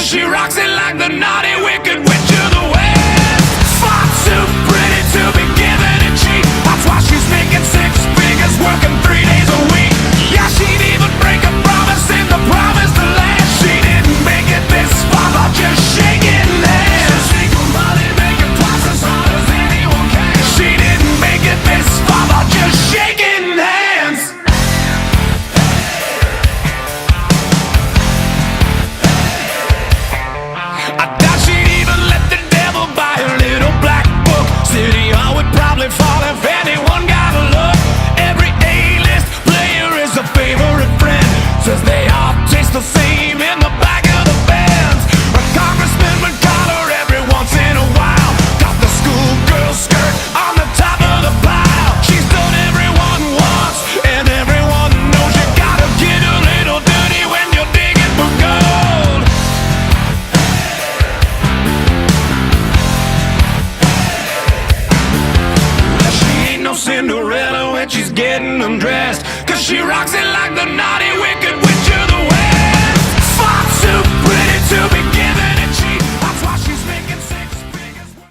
she rocks it like the naughty wicked witch of the west. Far too pretty to be given a cheat. That's why she's making six figures, working 3 days a week. Yeah, she'd even break a promise in the promised land. She didn't make it this far by just shaking hands. She'll take money, make it twice as hard as anyone can. She didn't make it this far by just shaking hands. I doubt she'd even let the devil buy a little black book. City Hall would probably fall if anyone got a look. Every A-list player is a favorite friend, says they all taste the same in the back of the bands. A congressman would call her every once in a while. Got the schoolgirl skirt on the top of the pile. She's done everyone once, and everyone knows you gotta get a little dirty when you're digging for gold. She ain't no Cinderella when she's getting undressed, 'cause she rocks it like the night.